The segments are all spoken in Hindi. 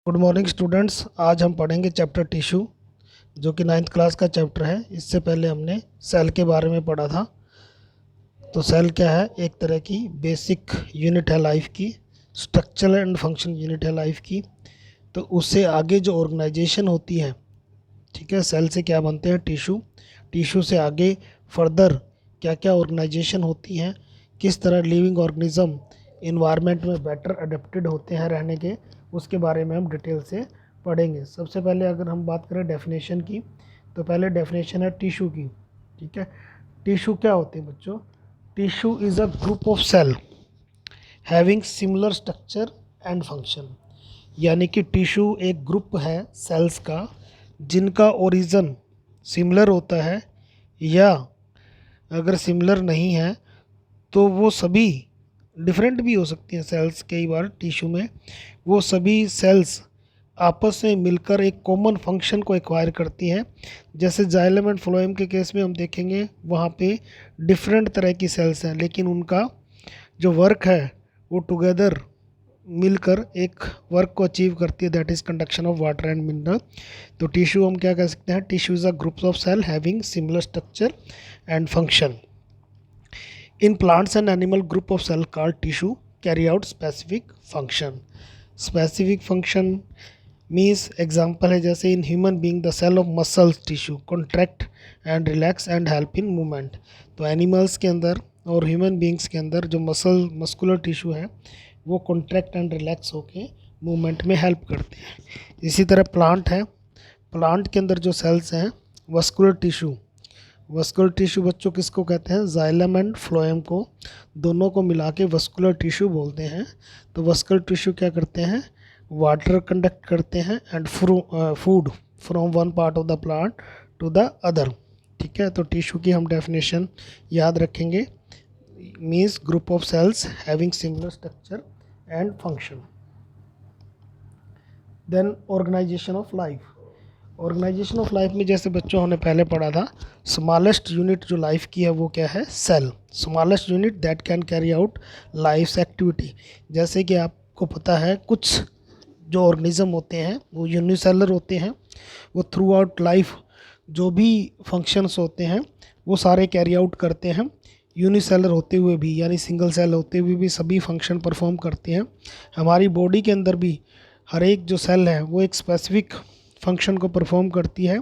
Good morning students. आज हम पढ़ेंगे चैप्टर टिश्यू, जो कि 9th क्लास का चैप्टर है। इससे पहले हमने सेल के बारे में पढ़ा था। तो सेल क्या है? एक तरह की बेसिक यूनिट है लाइफ की, स्ट्रक्चरल एंड फंक्शन यूनिट है लाइफ की। तो उससे आगे जो ऑर्गेनाइजेशन होती है, ठीक है, सेल से क्या बनते हैं? टिश्यू। टिश्यू से आगे फर्दर क्या क्या ऑर्गेनाइजेशन होती हैं, किस तरह लिविंग ऑर्गेनिज्म इन्वायरमेंट में बेटर अडेप्टेड होते हैं रहने के, उसके बारे में हम डिटेल से पढ़ेंगे। सबसे पहले अगर हम बात करें डेफिनेशन की, तो पहले डेफिनेशन है टिश्यू की। ठीक है, टिश्यू क्या होते हैं बच्चों? Tissue is a group of cell having similar structure and function. यानी कि टिश्यू एक ग्रुप है सेल्स का जिनका ओरिजिन सिमिलर होता है, या अगर सिमिलर नहीं है तो वो सभी डिफरेंट भी हो सकती हैं सेल्स। कई बार टिश्यू में वो सभी सेल्स आपस में मिलकर एक कॉमन फंक्शन को एक्वायर करती हैं। जैसे जाइलम एंड फ्लोएम के केस में हम देखेंगे, वहाँ पे डिफरेंट तरह की सेल्स हैं, लेकिन उनका जो वर्क है वो टुगेदर मिलकर एक वर्क को अचीव करती है, that is conduction of water and mineral. तो टिश्यू हम क्या कह सकते हैं? Tissue is a groups of cell having similar structure and function. In plants and animal, group of cell called tissue carry out specific function. Specific function means example है, जैसे in human being the cell of muscle tissue contract and relax and help in movement. तो animals के अंदर और human beings के अंदर जो muscular tissue है वो contract and relax होके movement में help करते हैं। इसी तरह plant है, plant के अंदर जो cells हैं vascular tissue, वस्कुलर टिश्यू बच्चों किसको कहते हैं? जाइलम एंड फ्लोएम को, दोनों को मिला के वस्कुलर टिश्यू बोलते हैं। तो वस्कुलर टिश्यू क्या करते हैं? वाटर कंडक्ट करते हैं and food from one part of the plant to the other. ठीक है, तो टिश्यू की हम डेफिनेशन याद रखेंगे, means group of cells having similar structure and function. Then organization of life. Organization of life में जैसे बच्चों हमने पहले पढ़ा था, स्मॉलेस्ट यूनिट जो लाइफ की है वो क्या है? Cell. Smallest unit that can carry out life activity. जैसे कि आपको पता है कुछ जो ऑर्गेनिज्म होते हैं वो यूनिसेलर होते हैं, वो थ्रू आउट लाइफ जो भी फंक्शंस होते हैं वो सारे कैरी आउट करते हैं। यूनिसेलर होते हुए भी, यानी सिंगल सेल होते हुए भी सभी फंक्शन परफॉर्म करते हैं। हमारी बॉडी के अंदर भी हर एक जो सेल है वो एक स्पेसिफिक फंक्शन को परफॉर्म करती है।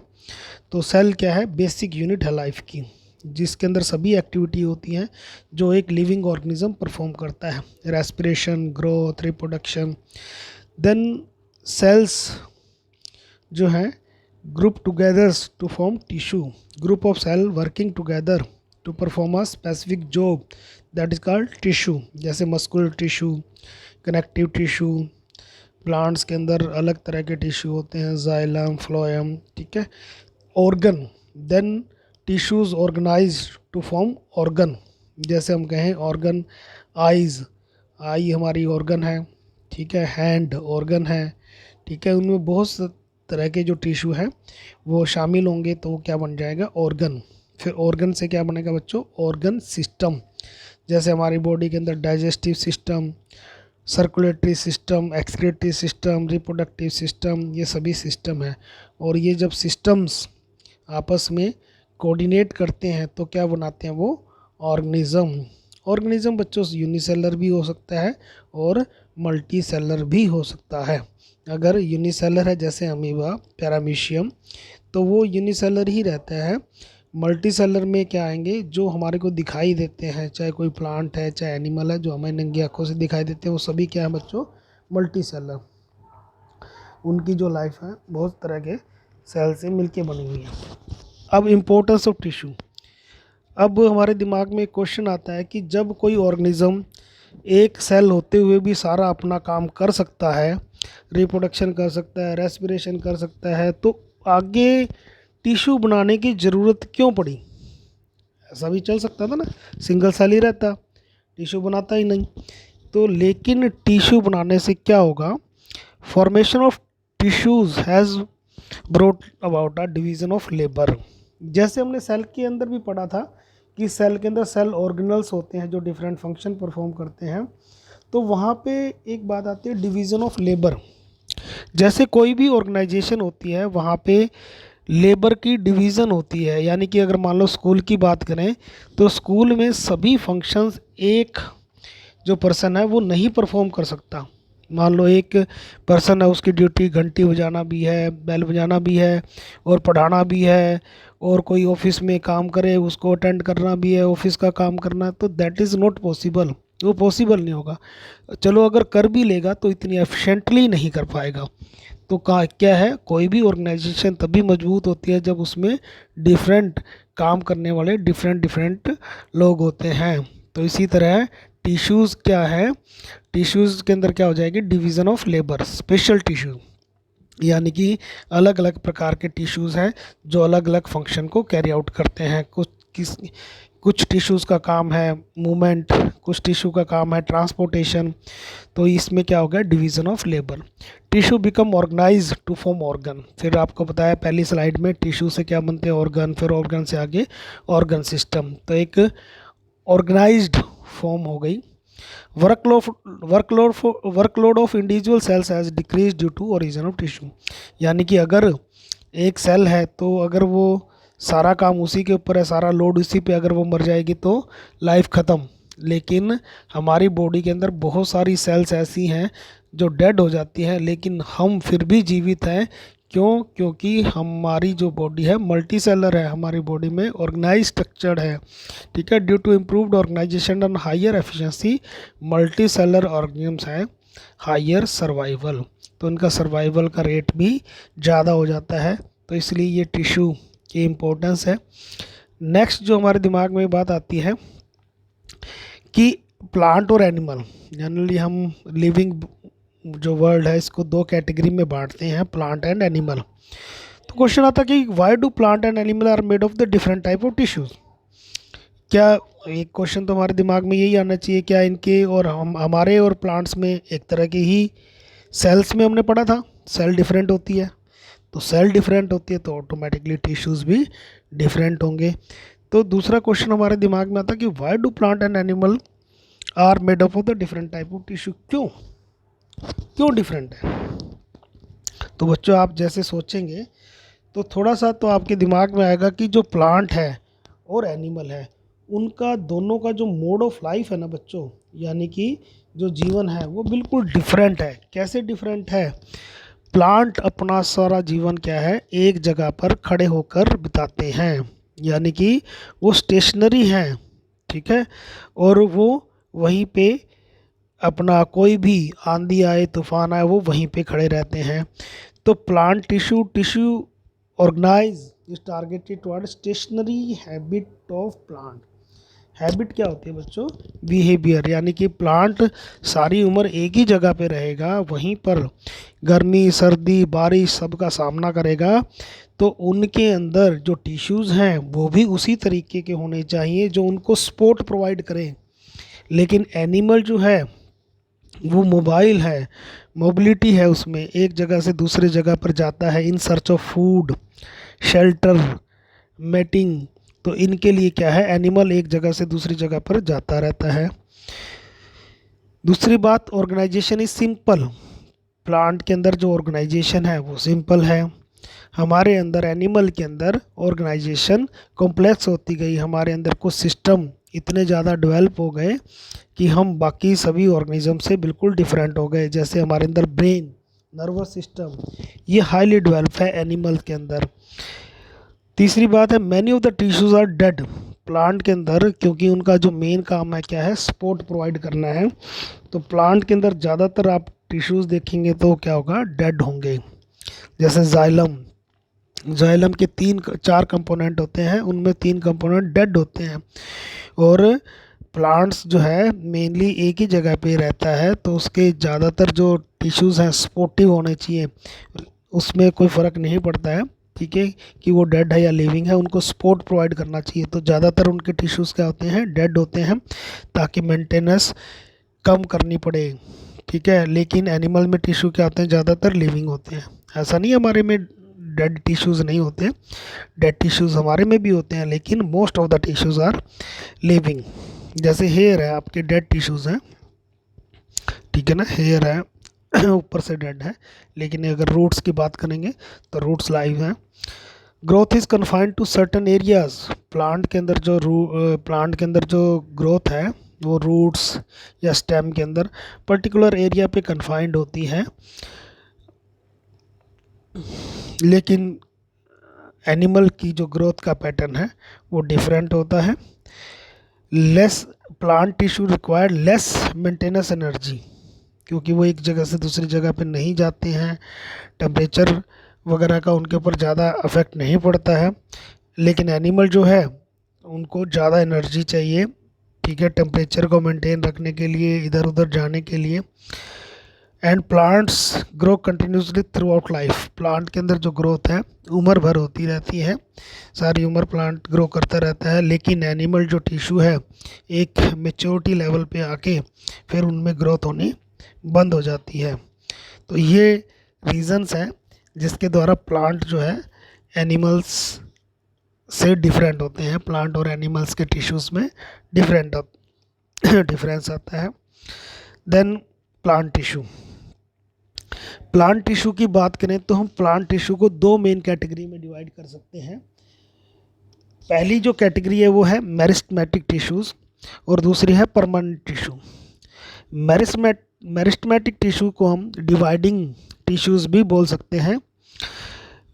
तो सेल क्या है? बेसिक यूनिट है लाइफ की, जिसके अंदर सभी एक्टिविटी होती हैं जो एक लिविंग ऑर्गेनिज्म परफॉर्म करता है, respiration, growth, reproduction. Then cells जो हैं group together to form tissue. Group of cell working together to perform a specific job that is called tissue. जैसे muscular tissue, connective tissue. Plants के अंदर अलग तरह के टिश्यू होते हैं, जाइलम, फ्लोएम। ठीक है, organ. Then tissues organize to form organ. जैसे हम कहें ऑर्गन, आईज, आई हमारी ऑर्गन है। ठीक है, हैंड ऑर्गन है। ठीक है, उनमें बहुत तरह के जो टिश्यू हैं वो शामिल होंगे, तो वो क्या बन जाएगा? ऑर्गन। फिर ऑर्गन से क्या बनेगा बच्चों? Organ system. जैसे हमारी बॉडी के अंदर digestive system, circulatory system, excretory system, reproductive system, ये सभी सिस्टम है। और ये जब सिस्टम्स आपस में कोऑर्डिनेट करते हैं तो क्या बनाते हैं? वो ऑर्गेनिज्म। ऑर्गेनिज्म बच्चों यूनिसेलर भी हो सकता है और मल्टी सेलर भी हो सकता है। अगर यूनिसेलर है जैसे अमीबा, पैरामीशियम, तो वो यूनिसेलर ही रहता है। मल्टी सेलर में क्या आएंगे? जो हमारे को दिखाई देते हैं, चाहे कोई प्लांट है चाहे एनिमल है, जो हमें नंगी आंखों से दिखाई देते हैं, वो सभी क्या है बच्चों? Multi cellular. उनकी जो लाइफ है बहुत तरह के सेल से मिलके बनी हुई है। अब इम्पोर्टेंस ऑफ टिश्यू। अब हमारे दिमाग में एक क्वेश्चन आता है कि जब कोई ऑर्गेनिज्म एक सेल होते हुए भी सारा अपना काम कर सकता है, रिप्रोडक्शन कर सकता है, रेस्पिरेशन कर सकता है, तो आगे टिश्यू बनाने की ज़रूरत क्यों पड़ी? ऐसा भी चल सकता था ना, सिंगल सेल ही रहता, टिश्यू बनाता ही नहीं। तो लेकिन टिश्यू बनाने से क्या होगा? Formation of tissues has brought about a division of labour. जैसे हमने सेल के अंदर भी पढ़ा था कि सेल के अंदर सेल ऑर्गेनल्स होते हैं जो डिफरेंट फंक्शन परफॉर्म करते हैं। तो वहाँ पे एक बात आती है डिवीज़न ऑफ लेबर। जैसे कोई भी ऑर्गेनाइजेशन होती है वहाँ पे लेबर की डिवीज़न होती है, यानी कि अगर मान लो स्कूल की बात करें तो स्कूल में सभी फंक्शंस एक जो पर्सन है वो नहीं परफॉर्म कर सकता। मान लो एक पर्सन है, उसकी ड्यूटी घंटी बजाना भी है, बेल बजाना भी है, और पढ़ाना भी है, और कोई ऑफिस में काम करे उसको अटेंड करना भी है, ऑफिस का काम करना, तो दैट इज़ नॉट पॉसिबल, वो पॉसिबल नहीं होगा। चलो अगर कर भी लेगा तो इतनी एफिशिएंटली नहीं कर पाएगा। तो का क्या है, कोई भी ऑर्गेनाइजेशन तभी मजबूत होती है जब उसमें डिफरेंट काम करने वाले डिफरेंट डिफरेंट लोग होते हैं। तो इसी तरह टिश्यूज़ क्या है, टिश्यूज़ के अंदर क्या हो जाएगी, division of labour, special tissue, यानी कि अलग अलग प्रकार के टिश्यूज़ हैं जो अलग अलग फंक्शन को कैरी आउट करते हैं। कुछ टिश्यूज़ का काम है मूवमेंट, कुछ टिश्यू का काम है ट्रांसपोर्टेशन। तो इसमें क्या हो गया, division of labour. Tissue become organize to form organ. फिर आपको बताया पहली स्लाइड में टिश्यू से क्या बनते हैं, ऑर्गन, फिर ऑर्गन से आगे ऑर्गन सिस्टम। तो एक ऑर्गेनाइज्ड फॉर्म हो गई। Workload of individual cells has decrease due to origin of tissue. यानी कि अगर एक सेल है तो अगर वो सारा काम उसी के ऊपर है, सारा लोड उसी पे, अगर वो मर जाएगी तो लाइफ ख़त्म। लेकिन हमारी बॉडी के अंदर बहुत सारी सेल्स ऐसी हैं जो डेड हो जाती हैं, लेकिन हम फिर भी जीवित हैं। क्यों? क्योंकि हमारी जो बॉडी है मल्टी सेलर है, हमारी बॉडी में ऑर्गेनाइज स्ट्रक्चर्ड है। ठीक है, due to improved organization and higher efficiency multi cellular organisms हैं हायर सर्वाइवल। तो इनका सर्वाइवल का रेट भी ज़्यादा हो जाता है। तो इसलिए ये टिश्यू की इम्पोर्टेंस है। नेक्स्ट जो हमारे दिमाग में बात आती है कि प्लांट और एनिमल, जनरली हम लिविंग जो वर्ल्ड है इसको दो कैटेगरी में बांटते हैं, प्लांट एंड एनिमल। तो क्वेश्चन आता है कि why do plant and animal are made of the different type of tissues. क्या, एक क्वेश्चन तो हमारे दिमाग में यही आना चाहिए, क्या इनके और हमारे और प्लांट्स में एक तरह की ही सेल्स में हमने पढ़ा था सेल डिफरेंट होती है, तो सेल डिफरेंट होती है तो ऑटोमेटिकली टिश्यूज़ भी डिफरेंट होंगे। तो दूसरा क्वेश्चन हमारे दिमाग में आता है कि why do plant and animal are made up of the different type of tissue. क्यों क्यों डिफरेंट है? तो बच्चों आप जैसे सोचेंगे तो थोड़ा सा तो आपके दिमाग में आएगा कि जो प्लांट है और एनिमल है उनका दोनों का जो मोड ऑफ लाइफ है ना बच्चों, यानी कि जो जीवन है वो बिल्कुल डिफरेंट है। कैसे डिफरेंट है? प्लांट अपना सारा जीवन क्या है, एक जगह पर खड़े होकर बिताते हैं, यानी कि वो स्टेशनरी हैं। ठीक है, और वो वहीं पे अपना कोई भी आंधी आए तूफान आए वो वहीं पे खड़े रहते हैं। तो plant tissue organize is targeted toward stationary habit of plant. Habit क्या होती है बच्चों? बिहेवियर, यानी कि प्लांट सारी उम्र एक ही जगह पे रहेगा, वहीं पर गर्मी सर्दी बारिश सबका सामना करेगा। तो उनके अंदर जो टिश्यूज़ हैं वो भी उसी तरीके के होने चाहिए जो उनको सपोर्ट प्रोवाइड करें। लेकिन एनिमल जो है वो मोबाइल है, मोबिलिटी है, उसमें एक जगह से दूसरे जगह पर जाता है in search of food, shelter, mating. तो इनके लिए क्या है, एनिमल एक जगह से दूसरी जगह पर जाता रहता है। दूसरी बात, ऑर्गेनाइजेशन इज सिंपल। प्लांट के अंदर जो ऑर्गेनाइजेशन है वो सिंपल है। हमारे अंदर एनिमल के अंदर ऑर्गेनाइजेशन कॉम्प्लेक्स होती गई, हमारे अंदर कुछ सिस्टम इतने ज़्यादा डेवलप हो गए कि हम बाकी सभी ऑर्गेनिज्म से बिल्कुल डिफरेंट हो गए। जैसे हमारे अंदर ब्रेन, नर्वस सिस्टम, ये हाईली डेवलप है एनिमल के अंदर। तीसरी बात है, many of the tissues are dead. Plant के अंदर क्योंकि उनका जो मेन काम है क्या है, सपोर्ट प्रोवाइड करना है, तो प्लांट के अंदर ज़्यादातर आप टिश्यूज़ देखेंगे तो क्या होगा, डेड होंगे। जैसे जाइलम, जाइलम के 3-4 कंपोनेंट होते हैं, उनमें 3 कंपोनेंट डेड होते हैं। और प्लांट्स जो है मेनली एक ही जगह पे रहता है, तो उसके ज़्यादातर जो टिश्यूज़ हैं सपोर्टिव होने चाहिए, उसमें कोई फ़र्क नहीं पड़ता है। ठीक है, कि वो डेड है या लिविंग है, उनको सपोर्ट प्रोवाइड करना चाहिए। तो ज़्यादातर उनके टिश्यूज़ क्या होते हैं, डेड होते हैं, ताकि मेंटेनेंस कम करनी पड़े। ठीक है, लेकिन एनिमल में टिश्यू क्या होते हैं, ज़्यादातर लिविंग होते हैं। ऐसा नहीं हमारे में डेड टिश्यूज़ नहीं होते, डेड टिश्यूज़ हमारे में भी होते हैं, लेकिन most of the tissues are living. जैसे हेयर है, आपके डेड टिश्यूज़ हैं, ठीक है ना, हेयर है, ऊपर से डेड है। लेकिन अगर रूट्स की बात करेंगे तो रूट्स लाइव हैं। Growth is confined to certain areas. Plant के अंदर जो ग्रोथ है वो रूट्स या स्टेम के अंदर पर्टिकुलर एरिया पे कन्फाइंड होती है। लेकिन एनिमल की जो ग्रोथ का पैटर्न है वो डिफरेंट होता है। Less plant tissue required less maintenance energy, क्योंकि वो एक जगह से दूसरी जगह पे नहीं जाते हैं, टेम्परेचर वगैरह का उनके ऊपर ज़्यादा अफेक्ट नहीं पड़ता है। लेकिन एनिमल जो है उनको ज़्यादा एनर्जी चाहिए, ठीक है, टेम्परेचर को मेंटेन रखने के लिए, इधर उधर जाने के लिए। And plants grow continuously through out life. Plant के अंदर जो ग्रोथ है उम्र भर होती रहती है, सारी उम्र प्लांट ग्रो करता रहता है। लेकिन एनिमल जो टिश्यू है एक मेच्योरिटी लेवल पे आके फिर उनमें ग्रोथ होनी बंद हो जाती है। तो ये रीजंस हैं जिसके द्वारा प्लांट जो है एनिमल्स से डिफरेंट होते हैं। प्लांट और एनिमल्स के टिश्यूज़ में डिफरेंस आता है। Then plant tissue. Plant tissue की बात करें तो हम प्लांट टिश्यू को दो मेन कैटेगरी में डिवाइड कर सकते हैं। पहली जो कैटेगरी है वो है मेरिस्टेमेटिक टिश्यूज़ और दूसरी है परमानेंट टिश्यू। मेरिस्टेमेटिक टिश्यू को हम डिवाइडिंग टिश्यूज़ भी बोल सकते हैं।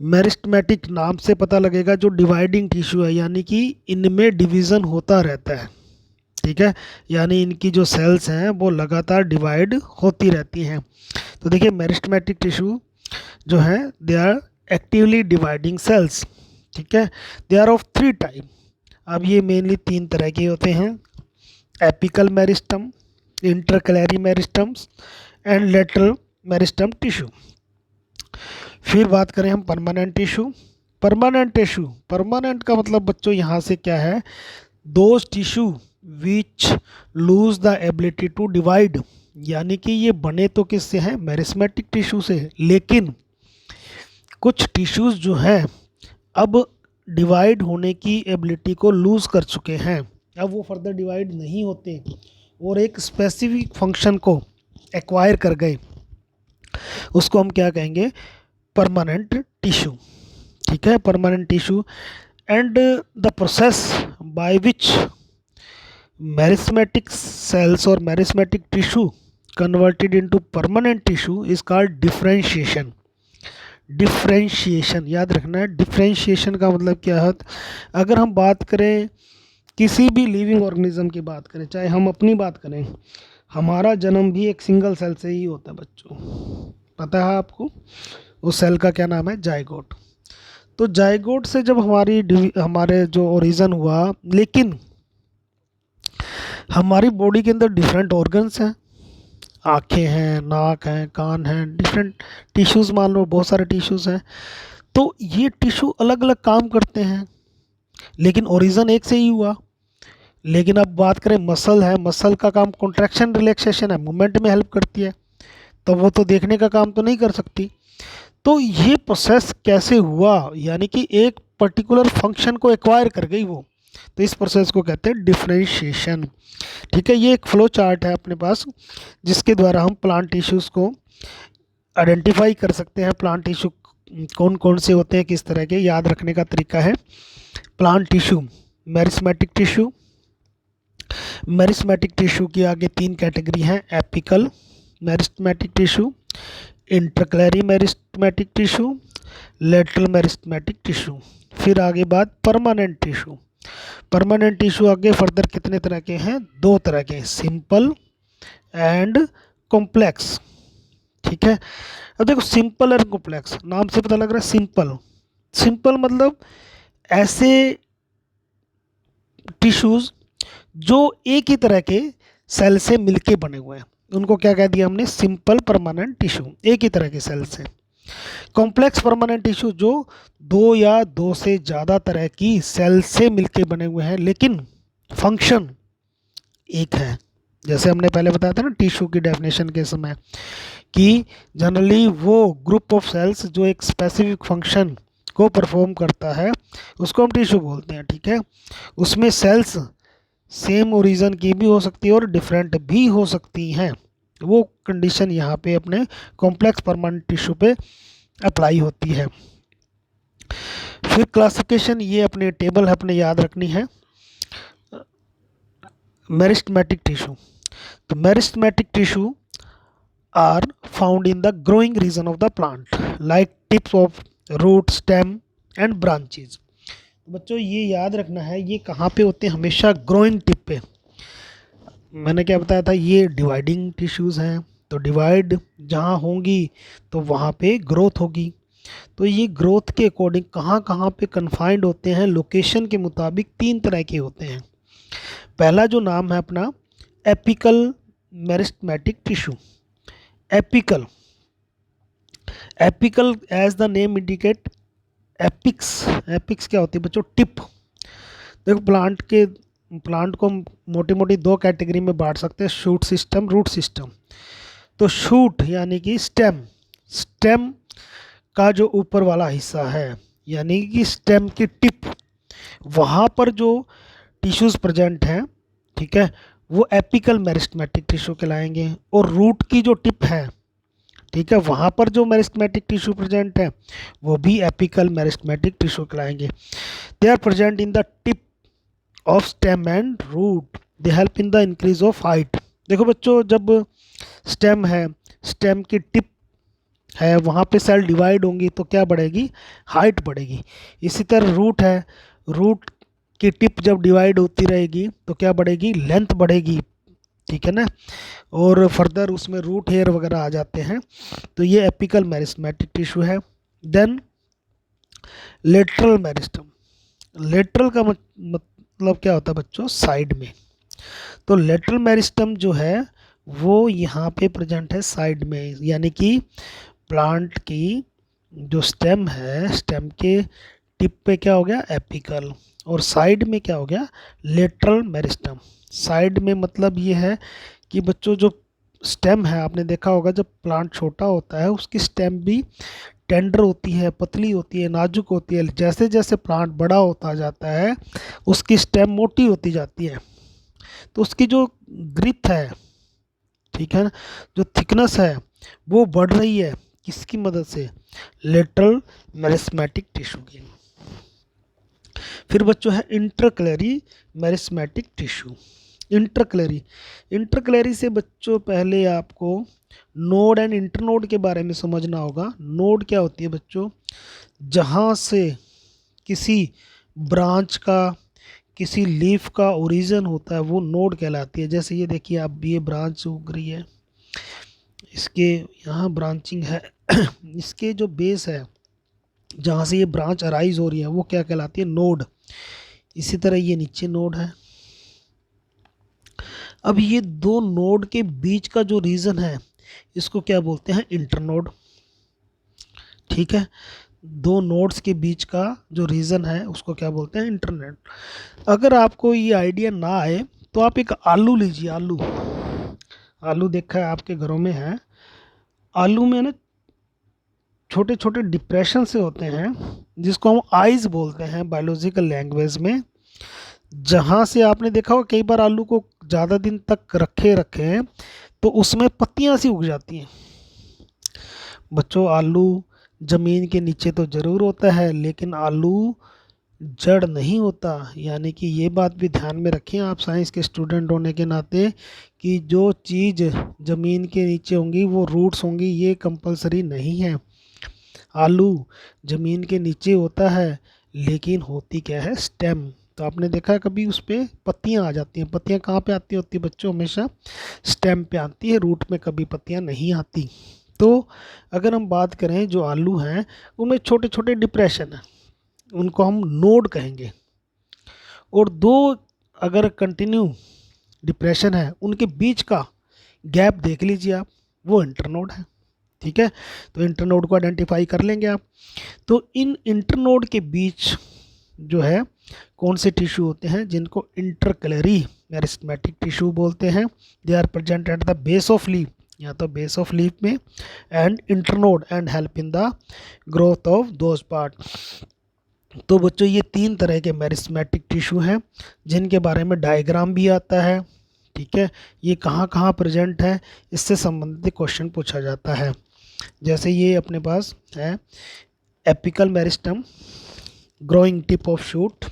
मेरिस्टेमेटिक नाम से पता लगेगा जो डिवाइडिंग टिश्यू है, यानी कि इनमें डिवीज़न होता रहता है, ठीक है, यानी इनकी जो सेल्स हैं वो लगातार डिवाइड होती रहती हैं। तो देखिए मेरिस्टेमेटिक टिश्यू जो है they are actively dividing cells, ठीक है। They are of 3 type. अब ये मेनली 3 तरह के होते हैं, apical meristem, intercalary meristems and lateral meristem tissue. फिर बात करें हम परमानेंट टिश्यू। परमानेंट का मतलब बच्चों यहाँ से क्या है, those tissue which lose the ability to divide, यानी कि ये बने तो किससे हैं, मेरिस्टेमेटिक टिश्यू से, लेकिन कुछ टिश्यूज़ जो हैं अब डिवाइड होने की एबिलिटी को लूज़ कर चुके हैं, अब वो फर्दर डिवाइड नहीं होते और एक स्पेसिफिक फंक्शन को एक्वायर कर गए, उसको हम क्या कहेंगे, परमानेंट टिश्यू, ठीक है, permanent tissue. And the process by which meristematic cells और meristematic tissue converted into permanent tissue is called differentiation. Differentiation याद रखना है, डिफरेंशिएशन का मतलब क्या है। अगर हम बात करें किसी भी लिविंग ऑर्गेनिज्म की बात करें, चाहे हम अपनी बात करें, हमारा जन्म भी एक सिंगल सेल से ही होता है बच्चों, पता है आपको, उस सेल का क्या नाम है, जाइगोट। तो जाइगोट से जब हमारे जो ओरिजिन हुआ, लेकिन हमारी बॉडी के अंदर डिफरेंट ऑर्गन्स हैं, आँखें हैं, नाक हैं, कान हैं, डिफरेंट टिश्यूज़, मान लो बहुत सारे टिश्यूज़ हैं। तो ये टिश्यू अलग अलग काम करते हैं, लेकिन ओरिजिन एक से ही हुआ। लेकिन अब बात करें मसल है, मसल का काम कॉन्ट्रैक्शन रिलैक्सेशन है, मूवमेंट में हेल्प करती है, तो वो तो देखने का काम तो नहीं कर सकती। तो ये प्रोसेस कैसे हुआ, यानी कि एक पर्टिकुलर फंक्शन को एक्वायर कर गई वो, तो इस प्रोसेस को कहते हैं डिफरेंशिएशन, ठीक है। ये एक फ्लो चार्ट है अपने पास जिसके द्वारा हम प्लांट टिश्यूज़ को आइडेंटिफाई कर सकते हैं। प्लांट टिश्यू कौन कौन से होते हैं, किस तरह के, याद रखने का तरीका है। Plant tissue, meristematic tissue. Meristematic tissue की आगे 3 कैटेगरी हैं, apical meristematic tissue, intercalary meristematic tissue, lateral meristematic tissue. फिर आगे बात परमानेंट टिश्यू। परमानेंट टिश्यू आगे फर्दर कितने तरह के हैं, 2 तरह के, सिंपल एंड कॉम्प्लेक्स, ठीक है। अब देखो सिंपल और कॉम्प्लेक्स, नाम से पता लग रहा है सिंपल मतलब ऐसे टिश्यूज़ जो एक ही तरह के सेल से मिलके बने हुए हैं, उनको क्या कह दिया हमने, सिंपल परमानेंट टिश्यू, एक ही तरह के सेल से। कॉम्प्लेक्स परमानेंट टिश्यू जो 2 या 2 से ज़्यादा तरह की सेल से मिलके बने हुए हैं, लेकिन फंक्शन एक है। जैसे हमने पहले बताया था ना टिश्यू की डेफिनेशन के समय, कि जनरली वो ग्रुप ऑफ सेल्स जो एक स्पेसिफिक फंक्शन को परफॉर्म करता है उसको हम टिश्यू बोलते हैं, ठीक है। उसमें सेल्स सेम ओरिजिन की भी हो सकती है और डिफरेंट भी हो सकती हैं, वो कंडीशन यहाँ पे अपने कॉम्प्लेक्स परमानेंट टिश्यू पे अप्लाई होती है। फिर क्लासिफिकेशन, ये अपने टेबल है अपने याद रखनी है। मेरिस्टेमेटिक टिश्यू, तो meristematic tissue are found in the growing region of the plant like tips of root, stem and branches। बच्चों ये याद रखना है, ये कहाँ पे होते हैं, हमेशा ग्रोइंग टिप पे। मैंने क्या बताया था, ये डिवाइडिंग टिश्यूज़ हैं, तो डिवाइड जहाँ होंगी तो वहाँ पे ग्रोथ होगी। तो ये ग्रोथ के अकॉर्डिंग कहाँ कहाँ पे कन्फाइंड होते हैं, लोकेशन के मुताबिक तीन तरह के होते हैं। पहला जो नाम है अपना apical meristematic tissue. Apical, apical as the name indicate, apex, apex क्या होती है बच्चों, टिप। देखो प्लांट को मोटी मोटी दो कैटेगरी में बांट सकते हैं, शूट सिस्टम, रूट सिस्टम। तो शूट यानी कि स्टेम, स्टेम का जो ऊपर वाला हिस्सा है यानी कि स्टेम की टिप, वहाँ पर जो टिश्यूज़ प्रेजेंट हैं, ठीक है, वो एपिकल मेरिस्टेमेटिक टिश्यू कहलाएंगे। और रूट की जो टिप है, ठीक है, वहाँ पर जो मेरिस्टेमेटिक टिश्यू प्रेजेंट है वो भी एपिकल मेरिस्टेमेटिक टिश्यू कहलाएंगे। They are present in the tip of stem and root, they help in the increase of height. देखो बच्चों, जब स्टेम है, स्टेम की टिप है, वहाँ पे सेल डिवाइड होंगी तो क्या बढ़ेगी, हाइट बढ़ेगी। इसी तरह रूट है, रूट की टिप जब डिवाइड होती रहेगी तो क्या बढ़ेगी, लेंथ बढ़ेगी, ठीक है ना। और फर्दर उसमें रूट हेयर वगैरह आ जाते हैं। तो ये एपिकल मेरिस्टेमेटिक टिश्यू है। देन लेटरल मेरिस्टम, लेटरल का मतलब क्या होता है बच्चों, साइड में। तो लेटरल मेरिस्टम जो है वो यहाँ पे प्रेजेंट है साइड में, यानी कि प्लांट की जो स्टेम है, स्टेम के टिप पे क्या हो गया, एपिकल, और साइड में क्या हो गया, लेटरल मेरिस्टम। साइड में मतलब ये है कि बच्चों जो स्टेम है, आपने देखा होगा जब प्लांट छोटा होता है उसकी स्टेम भी टेंडर होती है, पतली होती है, नाजुक होती है। जैसे जैसे प्लांट बड़ा होता जाता है उसकी स्टेम मोटी होती जाती है, तो उसकी जो ग्रिथ है, ठीक है ना, जो थिकनेस है वो बढ़ रही है, किसकी मदद से, लेटरल मेरिस्टेमेटिक टिश्यू की। फिर बच्चों है इंटरक्लेरी मेरिस्टेमेटिक टिश्यू। इंटरक्लेरी, इंटरक्लेरी से बच्चों पहले आपको नोड एंड इंटरनोड के बारे में समझना होगा। नोड क्या होती है बच्चों, जहाँ से किसी ब्रांच का, किसी लीफ का ओरिजिन होता है वो नोड कहलाती है। जैसे ये देखिए, अब ये ब्रांच उग रही है, इसके यहाँ ब्रांचिंग है इसके जो बेस है जहाँ से ये ब्रांच अराइज हो रही है वो क्या कहलाती है, नोड। इसी तरह ये नीचे नोड है। अब ये दो नोड के बीच का जो रीजन है इसको क्या बोलते हैं, इंटरनोड, ठीक है। दो नोड्स के बीच का जो रीजन है उसको क्या बोलते हैं, इंटरनेट। अगर आपको ये आइडिया ना आए तो आप एक आलू लीजिए, आलू, आलू देखा है आपके घरों में है, आलू में ना छोटे छोटे डिप्रेशन से होते हैं जिसको हम आइज बोलते हैं बायोलॉजिकल लैंग्वेज में। जहाँ से आपने देखा होगा कई बार आलू को ज़्यादा दिन तक रखे रखें तो उसमें पत्तियाँ सी उग जाती हैं। बच्चों, आलू ज़मीन के नीचे तो ज़रूर होता है लेकिन आलू जड़ नहीं होता, यानी कि ये बात भी ध्यान में रखें आप साइंस के स्टूडेंट होने के नाते कि जो चीज़ ज़मीन के नीचे होंगी वो रूट्स होंगी, ये कंपलसरी नहीं है। आलू ज़मीन के नीचे होता है लेकिन होती क्या है, स्टेम। तो आपने देखा कभी उस पर पत्तियाँ आ जाती हैं, पत्तियाँ कहाँ पे आती होती है बच्चों, हमेशा स्टेम पे आती है, रूट में कभी पत्तियाँ नहीं आती। तो अगर हम बात करें जो आलू हैं उनमें छोटे छोटे डिप्रेशन हैं, उनको हम नोड कहेंगे। और दो अगर कंटिन्यू डिप्रेशन है उनके बीच का गैप देख लीजिए आप, वो इंटरनोड है, ठीक है। तो इंटरनोड को आइडेंटिफाई कर लेंगे आप। तो इन इंटरनोड के बीच जो है कौन से टिश्यू होते हैं जिनको इंटरक्लेरी मेरिस्टेमेटिक टिश्यू बोलते हैं। They are present at the base of leaf, या तो बेस ऑफ लीफ में, and internode and help in the growth of those part. तो बच्चों ये तीन तरह के मेरिस्टेमेटिक टिश्यू हैं जिनके बारे में डायग्राम भी आता है, ठीक है, ये कहाँ कहाँ प्रेजेंट है, इससे संबंधित क्वेश्चन पूछा जाता है। जैसे ये अपने पास है apical meristem, growing tip of shoot,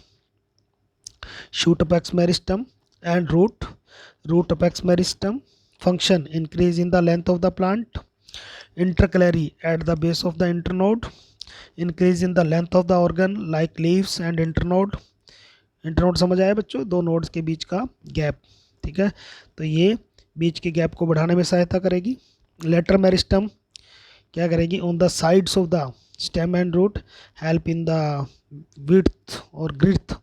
shoot apex meristem and root, root apex meristem, function increase in the length of the plant, intercalary at the base of the internode, increase in the length of the organ like leaves and internode। Internode समझ आया बच्चों, दो नोड्स के बीच का गैप, ठीक है, तो ये बीच के गैप को बढ़ाने में सहायता करेगी। लेटर मेरिस्टम क्या करेगी, on the sides of the stem and root, help in the width और girth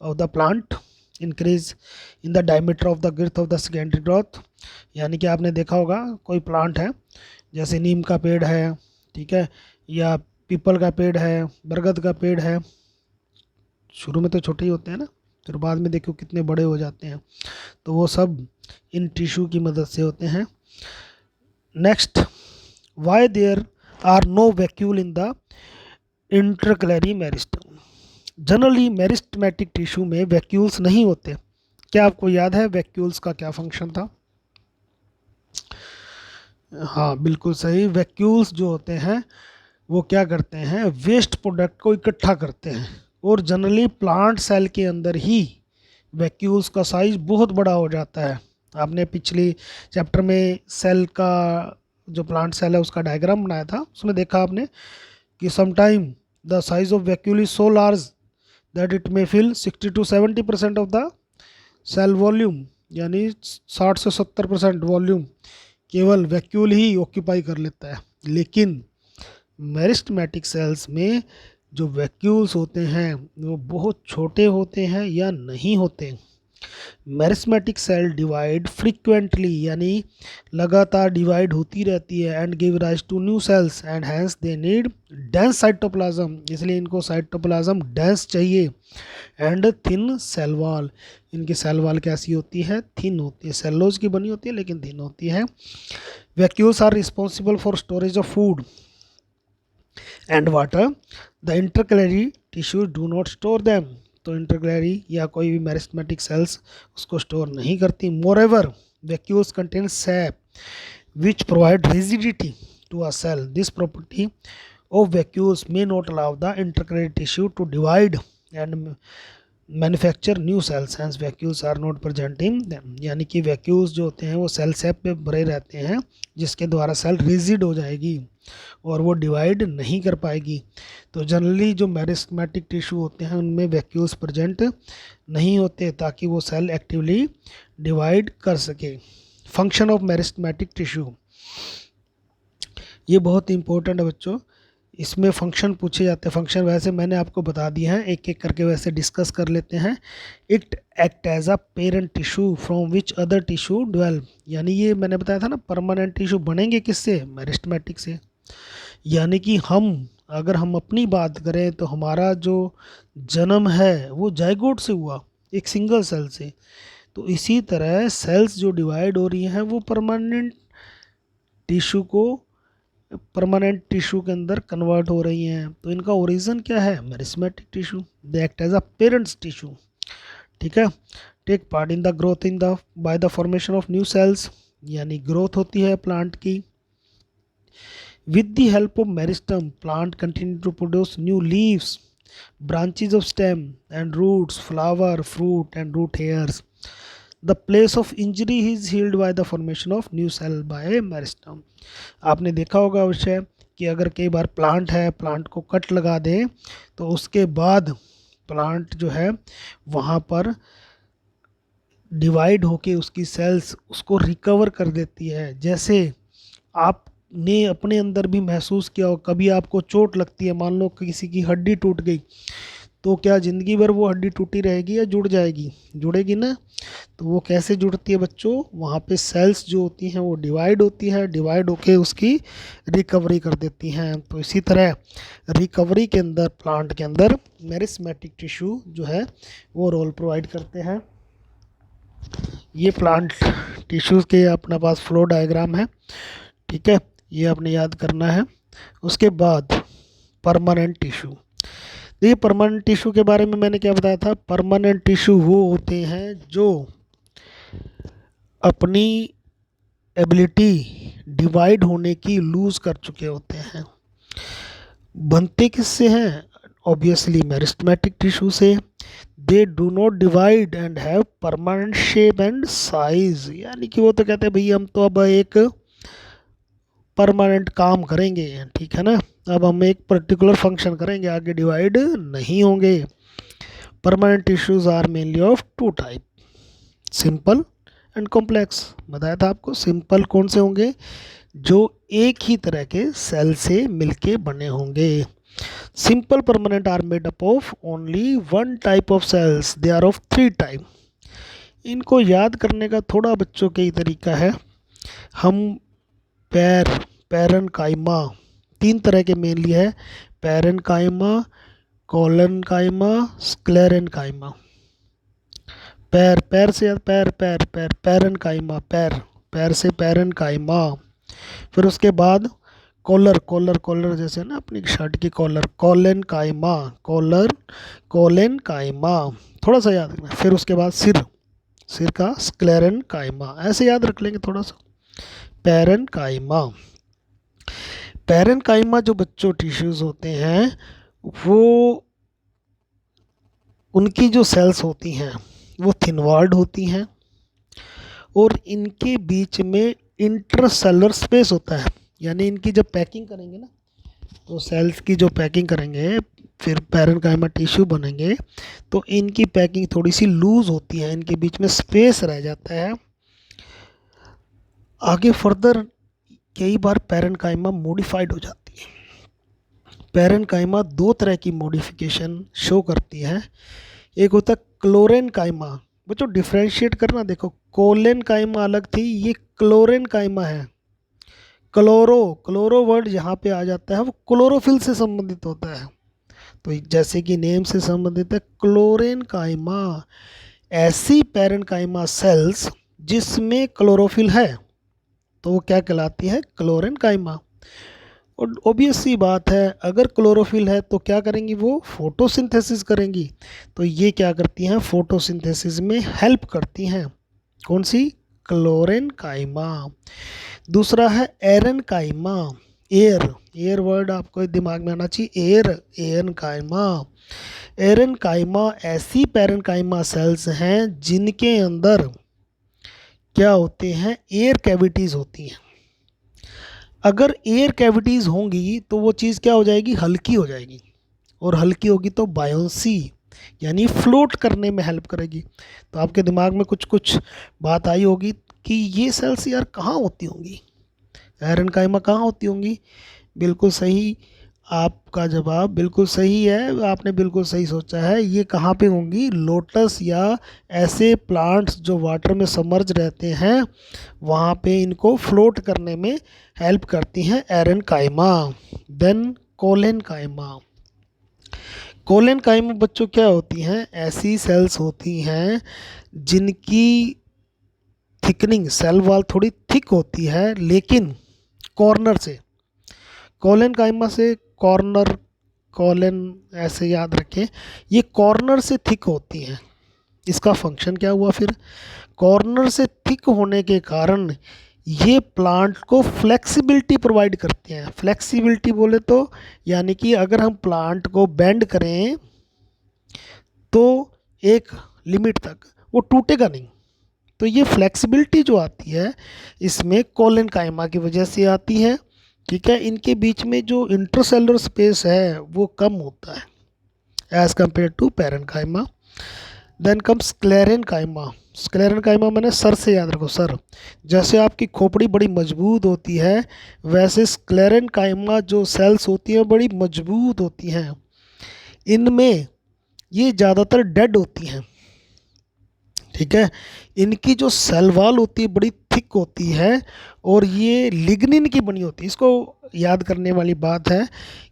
of the plant, increase in the diameter of the girth of the secondary growth. यानी कि आपने देखा होगा कोई प्लांट है, जैसे नीम का पेड़ है, ठीक है, या पीपल का पेड़ है, बरगद का पेड़ है, शुरू में तो छोटे ही होते हैं ना, फिर बाद में देखो कितने बड़े हो जाते हैं, तो वो सब इन टिश्यू की मदद से होते हैं। Next, why there are no vacuole in the intercalary meristem. Generally meristematic tissue में वैक्यूल्स नहीं होते। क्या आपको याद है वैक्यूल्स का क्या फंक्शन था? हाँ बिल्कुल सही, वैक्यूल्स जो होते हैं वो क्या करते हैं, वेस्ट प्रोडक्ट को इकट्ठा करते हैं, और जनरली प्लांट सेल के अंदर ही वैक्यूल्स का साइज बहुत बड़ा हो जाता है। आपने पिछली चैप्टर में सेल का, जो प्लांट सेल है उसका डायग्राम बनाया था, उसमें देखा आपने कि sometime the size of vacuole is so large that it may fill 60 to 70% of the cell volume, यानी 60 से 70% वॉल्यूम केवल वैक्यूल ही ऑक्यूपाई कर लेता है। लेकिन मेरिस्टमेटिक सेल्स में जो वैक्यूल्स होते हैं वो बहुत छोटे होते हैं या नहीं होते। मेरिस्मेटिक सेल डिवाइड फ्रीक्वेंटली, यानी लगातार डिवाइड होती रहती है, and give rise to new cells and hence they need dense cytoplasm, इसलिए इनको साइटोप्लाज्म डेंस चाहिए, एंड थिन सेल वॉल, इनकी सेल वॉल कैसी होती है, थिन होती है, सेलोज की बनी होती है लेकिन थिन होती है। Vacuoles are responsible for storage of food and water, the intercalary tissue do not store them, तो इंटरकलरी या कोई भी मेरिस्टेमेटिक सेल्स उसको स्टोर नहीं करती। Moreover vacuoles contain sap which provide rigidity to a cell, this property of vacuoles may not allow the intercalary tissue to divide and manufacture new cells, hence vacuoles are not present in them, यानी कि वैक्यूल्स जो होते हैं वो सेल सैप पे भरे रहते हैं, जिसके द्वारा सेल रिजिड हो जाएगी और वो डिवाइड नहीं कर पाएगी। तो जनरली जो मेरिस्टेमेटिक टिश्यू होते हैं उनमें वैक्यूल्स प्रेजेंट नहीं होते, ताकि वो सेल एक्टिवली डिवाइड कर सके। फंक्शन ऑफ मेरिस्टेमेटिक टिश्यू, ये बहुत इंपॉर्टेंट है बच्चों, इसमें फंक्शन पूछे जाते हैं। फंक्शन वैसे मैंने आपको बता दिया है, एक एक करके वैसे डिस्कस कर लेते हैं। It act as a parent tissue from which other tissue develop, यानी ये मैंने बताया था ना, परमानेंट टिश्यू बनेंगे किससे, मेरिस्टेमेटिक से। यानी कि अगर हम अपनी बात करें तो हमारा जो जन्म है वो जाइगोट से हुआ, एक सिंगल सेल से। तो इसी तरह सेल्स जो डिवाइड हो रही हैं वो परमानेंट टिश्यू के अंदर कन्वर्ट हो रही हैं। तो इनका ओरिजिन क्या है, meristematic tissue, they act as a parents tissue, ठीक है। Take part in the growth by the formation of new cells, यानी ग्रोथ होती है प्लांट की। With the help of meristem, plant continue to produce new leaves, branches of stem and roots, flower, fruit and root hairs. The place of injury is healed by the formation of new cell by meristem. आपने देखा होगा अवश्य कि अगर कई बार प्लांट है, प्लांट को कट लगा दे तो उसके बाद प्लांट जो है वहाँ पर डिवाइड होके उसकी सेल्स उसको रिकवर कर देती है। जैसे आप ने अपने अंदर भी महसूस किया हो, कभी आपको चोट लगती है, मान लो किसी की हड्डी टूट गई, तो क्या ज़िंदगी भर वो हड्डी टूटी रहेगी या जुड़ जाएगी, जुड़ेगी ना। तो वो कैसे जुड़ती है बच्चों, वहाँ पे सेल्स जो होती हैं वो डिवाइड होती है, डिवाइड होके उसकी रिकवरी कर देती हैं। तो इसी तरह रिकवरी के अंदर प्लांट के अंदर मेरिस्टेमेटिक टिश्यू जो है वो रोल प्रोवाइड करते हैं। ये प्लांट टिश्यूज़ के अपना पास फ्लो डायग्राम है, ठीक है, ये आपने याद करना है। उसके बाद परमानेंट टिश्यू, देखिए परमानेंट टिश्यू के बारे में मैंने क्या बताया था, परमानेंट टिश्यू वो होते हैं जो अपनी एबिलिटी डिवाइड होने की लूज़ कर चुके होते हैं। बनते किससे हैं? ऑब्वियसली मेरिस्टेमेटिक टिश्यू से। They do not divide and have permanent shape and size, यानी कि वो तो कहते हैं भाई हम तो अब एक परमानेंट काम करेंगे, ठीक है ना, अब हम एक पर्टिकुलर फंक्शन करेंगे, आगे डिवाइड नहीं होंगे। Permanent tissues are mainly of two type, simple and complex. बताया था आपको, सिंपल कौन से होंगे? जो एक ही तरह के सेल से मिलके बने होंगे। Simple permanent are made up of only one type of cells, they are of three type. इनको याद करने का थोड़ा बच्चों के ही तरीका है। हम पैरेन्काइमा, तीन तरह के मेनली है, पैरेन्काइमा, कोलेन्काइमा, स्क्लेरेन्काइमा। पैर से पैरेन्काइमा, पैर से पैरेन्काइमा। फिर उसके बाद कॉलर जैसे ना अपनी शर्ट की कॉलर, कोलेन्काइमा, कोलेन्काइमा, थोड़ा सा याद रखना। फिर उसके बाद सिर का स्क्लेरेन्काइमा, ऐसे याद रख लेंगे थोड़ा सा। पैरेन्काइमा जो बच्चों टिश्यूज़ होते हैं, वो उनकी जो सेल्स होती हैं वो थिन वॉल्ड होती हैं, और इनके बीच में इंटरसेलुलर स्पेस होता है। यानी इनकी जब पैकिंग करेंगे ना, तो सेल्स की जो पैकिंग करेंगे, फिर पैरेन्काइमा टिश्यू बनेंगे, तो इनकी पैकिंग थोड़ी सी लूज़ होती है, इनके बीच में स्पेस रह जाता है। आगे फर्दर कई बार पैरेन्काइमा मॉडिफाइड हो जाती है। पैरेन्काइमा दो तरह की मॉडिफिकेशन शो करती है। एक होता है क्लोरेन्काइमा। बच्चों डिफ्रेंशिएट करना, देखो कोलेन्काइमा अलग थी, ये क्लोरेन्काइमा है। क्लोरो वर्ड यहाँ पे आ जाता है, वो क्लोरोफिल से संबंधित होता है। तो जैसे कि नेम से संबंधित है, क्लोरेन्काइमा ऐसी पैरेन्काइमा सेल्स जिसमें क्लोरोफिल है, तो वो क्या कहलाती है? क्लोरेन्काइमा। और ऑब्वियस सी बात है, अगर क्लोरोफिल है तो क्या करेंगी? वो फोटोसिंथेसिस करेंगी। तो ये क्या करती हैं? फोटोसिंथेसिस में हेल्प करती हैं। कौन सी? क्लोरेन्काइमा। दूसरा है एरेन्काइमा, एयर वर्ड आपको दिमाग में आना चाहिए, एरेन्काइमा। एरेन्काइमा ऐसी पैरेन्काइमा सेल्स हैं जिनके अंदर क्या होते हैं? एयर कैविटीज़ होती हैं। अगर एयर कैविटीज़ होंगी तो वो चीज़ क्या हो जाएगी? हल्की हो जाएगी, और हल्की होगी तो बायोंसी यानी फ्लोट करने में हेल्प करेगी। तो आपके दिमाग में कुछ कुछ बात आई होगी कि ये सेल्स यार कहाँ होती होंगी, एरेन्काइमा कहाँ होती होंगी? बिल्कुल सही, आपका जवाब बिल्कुल सही है, आपने बिल्कुल सही सोचा है। ये कहाँ पे होंगी? लोटस या ऐसे प्लांट्स जो वाटर में सबमर्ज रहते हैं, वहाँ पे इनको फ्लोट करने में हेल्प करती हैं एरेन्काइमा। Then collenchyma. कोलेन्काइमा बच्चों क्या होती हैं? ऐसी सेल्स होती हैं जिनकी थिकनिंग, सेल वॉल थोड़ी थिक होती है, लेकिन कॉर्नर से, कोलेन्काइमा से कॉर्नर, कोलेन ऐसे याद रखें, ये कॉर्नर से थिक होती हैं। इसका फंक्शन क्या हुआ फिर? कॉर्नर से थिक होने के कारण ये प्लांट को फ्लेक्सिबिलिटी प्रोवाइड करते हैं। फ्लेक्सिबिलिटी बोले तो यानी कि अगर हम प्लांट को बेंड करें तो एक लिमिट तक वो टूटेगा नहीं। तो ये फ्लेक्सिबिलिटी जो आती है इसमें कोलेन्काइमा की वजह से आती है, ठीक है। इनके बीच में जो इंटरसेलुलर स्पेस है वो कम होता है as compare to parenchyma. Then come sclerenchyma. Sclerenchyma मैंने सर से याद रखो, सर। जैसे आपकी खोपड़ी बड़ी मजबूत होती है, वैसे स्क्लेरेन्काइमा जो सेल्स होती हैं बड़ी मजबूत होती हैं। इनमें ये ज़्यादातर डेड होती हैं, ठीक है। इनकी जो सेल वॉल होती है बड़ी थिक होती है, और ये लिग्निन की बनी होती है। इसको याद करने वाली बात है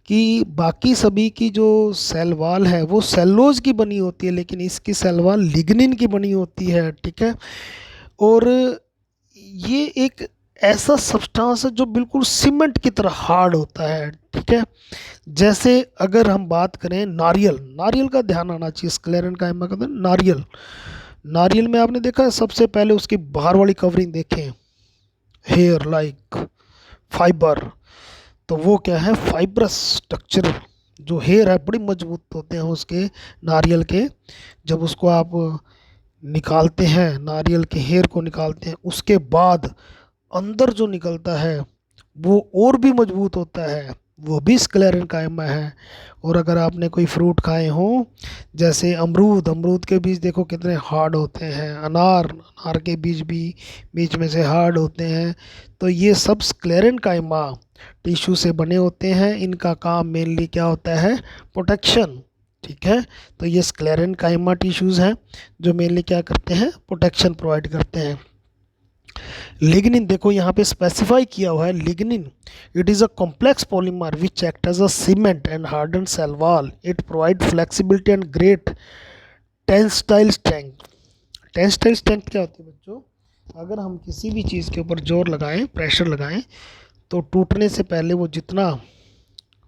कि बाकी सभी की जो सेल वॉल है वो सेलोज की बनी होती है, लेकिन इसकी सेल वॉल लिग्निन की बनी होती है, ठीक है। और ये एक ऐसा सब्सटेंस है जो बिल्कुल सीमेंट की तरह हार्ड होता है, ठीक है। जैसे अगर हम बात करें नारियल, नारियल का ध्यान आना चाहिए, स्क्लेरेन्काइमा का नारियल। नारियल में आपने देखा है सबसे पहले उसकी बाहर वाली कवरिंग देखें, हेयर लाइक फाइबर, तो वो क्या है, फाइब्रस स्ट्रक्चर। जो हेयर है बड़ी मजबूत होते हैं उसके, नारियल के। जब उसको आप निकालते हैं, नारियल के हेयर को निकालते हैं, उसके बाद अंदर जो निकलता है वो और भी मजबूत होता है, वो भी स्क्लेरन कायमा है। और अगर आपने कोई फ्रूट खाए हों, जैसे अमरूद, अमरूद के बीज देखो कितने हार्ड होते हैं, अनार, अनार के बीज भी बीच में से हार्ड होते हैं। तो ये सब स्क्लेरन कायमा टिश्यू से बने होते हैं। इनका काम मेनली क्या होता है, प्रोटेक्शन। ठीक है, तो ये स्क्लेरन कायमा टिश्यूज़ हैं जो मेनली क्या करते हैं, प्रोटेक्शन प्रोवाइड करते हैं। लिग्निन देखो यहाँ पे स्पेसिफाई किया हुआ है, lignin it is a complex polymer which act as a cement and harden cell wall. It provide flexibility and great tensile strength. Tensile strength क्या होती है बच्चों, अगर हम किसी भी चीज़ के ऊपर जोर लगाएं, प्रेशर लगाएं, तो टूटने से पहले वो जितना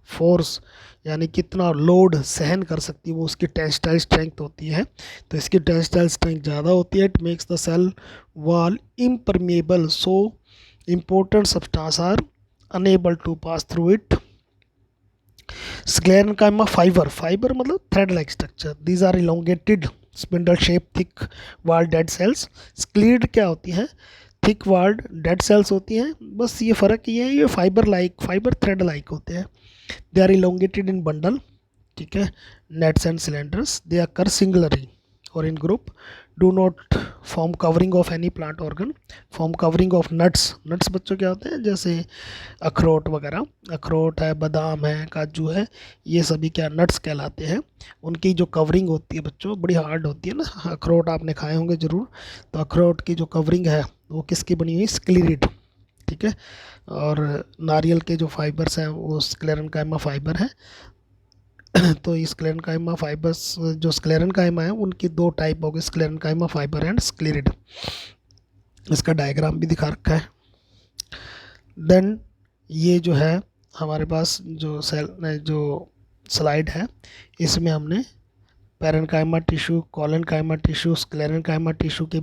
फोर्स यानी कितना लोड सहन कर सकती है वो उसकी टेंसाइल स्ट्रेंथ होती है। तो इसकी टेंसाइल स्ट्रेंथ ज़्यादा होती है। It makes the cell wall impermeable so important substances are unable to pass through it. Sclerenchyma fiber, fiber मतलब thread like structure, these are elongated spindle shaped thick walled dead cells. Sclered क्या होती है, थिक walled dead cells होती हैं, बस ये फ़र्क ये है, ये fibre like, fibre thread like होते हैं। They are elongated in bundle, ठीक है, nets and cylinders. They occur singularly और in group, do not form covering of any plant organ, form covering of nuts. Nuts बच्चों क्या होते हैं, जैसे अखरोट वगैरह, अखरोट है, बादाम है, काजू है, ये सभी क्या नट्स कहलाते हैं। उनकी जो कवरिंग होती है बच्चों बड़ी हार्ड होती है ना, अखरोट आपने खाए होंगे ज़रूर, तो अखरोट की जो कवरिंग है वो किसकी बनी हुई, स्क्लेरिड, ठीक है। और नारियल के जो फाइबर्स हैं वो स्क्लेरेनकाइमा फाइबर है। तो ये स्क्लेरेनकाइमा फाइबर्स, जो स्क्लेरेनकाइमा है उनकी दो टाइप हो गए, स्क्लेरेनकाइमा फाइबर एंड स्क्लेरिड। इसका डायग्राम भी दिखा रखा है। देन ये जो है हमारे पास जो जो स्लाइड है, इसमें हमने parenchyma tissue, collenchyma tissue, sclerenchyma tissue के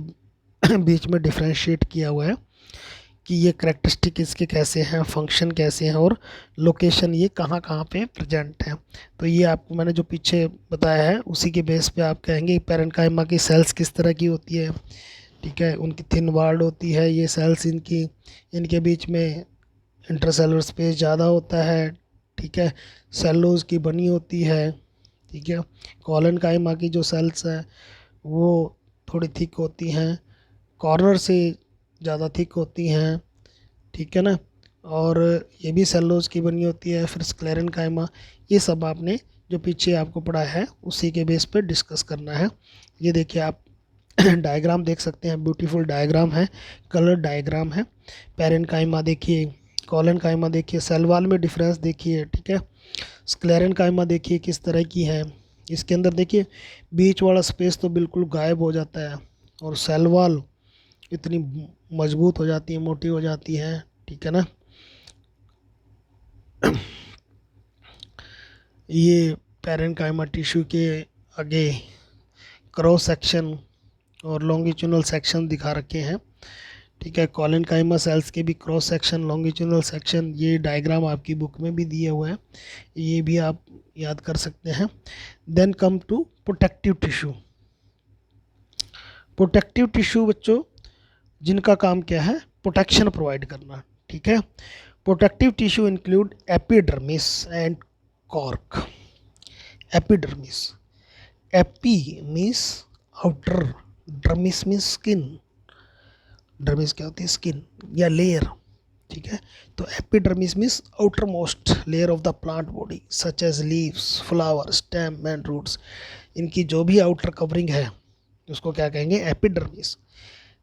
बीच में डिफ्रेंशिएट किया हुआ है कि ये करेक्टरिस्टिक इसके कैसे हैं, फंक्शन कैसे हैं और लोकेशन ये कहाँ कहाँ पे प्रेजेंट है। तो ये आपको मैंने जो पीछे बताया है उसी के बेस पे आप कहेंगे पैरेनकाइमा की सेल्स किस तरह की होती है, ठीक है। उनकी थिन वॉल्ड होती है ये सेल्स, इनके बीच में इंटरसेलुलर स्पेस ज़्यादा होता है, ठीक है, सेलुलोज की बनी होती है, ठीक है। कॉलेनकाइमा की जो सेल्स हैं वो थोड़ी थिक होती हैं, कॉर्नर से ज़्यादा थिक होती हैं, ठीक है ना, और ये भी सेलुलोज की बनी होती है। फिर स्क्लेरेनकाइमा, ये सब आपने जो पीछे आपको पढ़ा है उसी के बेस पे डिस्कस करना है। ये देखिए आप डायग्राम देख सकते हैं, ब्यूटीफुल डायग्राम है, कलर डायग्राम है। पैरेनकाइमा देखिए, कॉलेनकाइमा देखिए, सेल वॉल में डिफरेंस देखिए, ठीक है। स्क्लेरेनकाइमा देखिए किस तरह की है, इसके अंदर देखिए बीच वाला स्पेस तो बिल्कुल गायब हो जाता है और सेल वॉल इतनी मजबूत हो जाती है, मोटी हो जाती है, ठीक है ना। ये पैरेनकाइमा टिश्यू के आगे क्रॉस सेक्शन और लॉन्गिट्यूडनल सेक्शन दिखा रखे हैं, ठीक है। कॉलेनकाइमा सेल्स के भी क्रॉस सेक्शन, लॉन्गिट्यूडनल सेक्शन, ये डायग्राम आपकी बुक में भी दिया हुआ है, ये भी आप याद कर सकते हैं। Then come to protective tissue. Protective tissue बच्चों जिनका काम क्या है, प्रोटेक्शन प्रोवाइड करना, ठीक है। Protective tissue include epidermis and cork. Epidermis, epi means outer, dermis means skin, dermis क्या होती है, स्किन या लेयर, ठीक है। तो epidermis means outer most layer of the plant body such as leaves, flower, stem and roots. इनकी जो भी आउटर कवरिंग है उसको क्या कहेंगे, epidermis.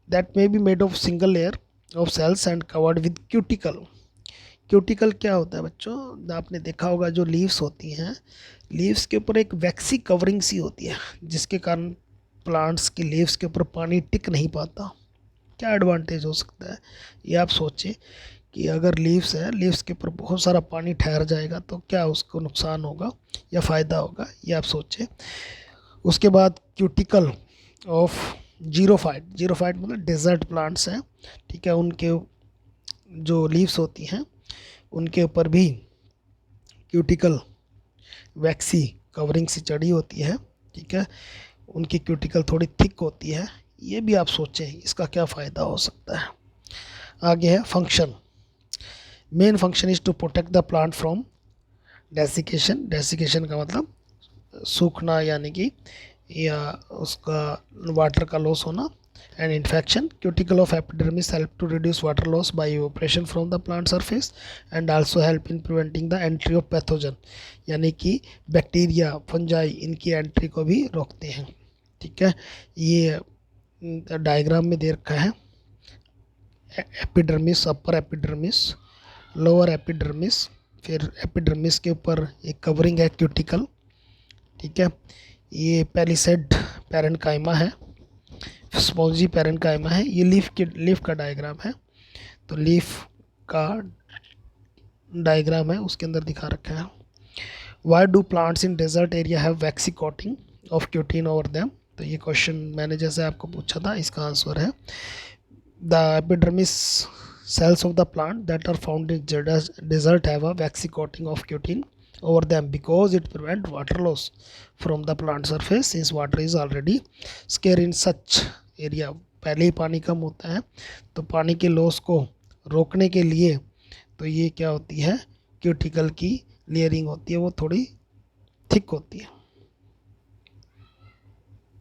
That may be made of single layer of cells and covered with cuticle. Cuticle क्या होता है बच्चों, आपने देखा होगा जो लीव्स होती हैं, लीव्स के ऊपर एक वैक्सी कवरिंग सी होती है जिसके कारण प्लांट्स की लीव्स के ऊपर पानी टिक नहीं पाता। क्या एडवांटेज हो सकता है, ये आप सोचें कि अगर लीव्स है, लीव्स के ऊपर बहुत सारा पानी ठहर जाएगा तो क्या उसको नुकसान होगा या फ़ायदा होगा, ये आप सोचें। उसके बाद क्यूटिकल ऑफ जीरोफाइट मतलब डेजर्ट प्लांट्स हैं, ठीक है, उनके जो लीव्स होती हैं उनके ऊपर भी क्यूटिकल वैक्सी कवरिंग सी चढ़ी होती है, ठीक है, उनकी क्यूटिकल थोड़ी थिक होती है। ये भी आप सोचें इसका क्या फ़ायदा हो सकता है। आगे है function. Main function is to protect the plant from desiccation. Desiccation का मतलब सूखना यानी कि या उसका वाटर का लॉस होना। And infection, cuticle of epidermis help to reduce water loss by evaporation from the plant surface and also help in preventing the entry of pathogen, यानी कि बैक्टीरिया फंजाई इनकी एंट्री को भी रोकते हैं, ठीक है। ये डायग्राम में दे रखा है epidermis, upper epidermis, lower epidermis, फिर एपिडर्मिस के ऊपर एक कवरिंग है क्यूटिकल, ठीक है। ये पेलिसेड पैरेन्काइमा है, स्पॉन्जी पैरेन्काइमा है। ये लीफ का डायग्राम है, तो लीफ का डायग्राम है उसके अंदर दिखा रखा है। Why do plants in desert area have waxy coating of cutin over them. तो ये क्वेश्चन मैंने जैसे आपको पूछा था, इसका आंसर है the epidermis cells of the plant that are found in desert have a waxy coating of cutin over them because it prevents water loss from the plant surface since water is already scarce in such area। पहले ही पानी कम होता है तो पानी के लॉस को रोकने के लिए तो ये क्या होती है, क्यूटिकल की लेयरिंग होती है वो थोड़ी थिक होती है।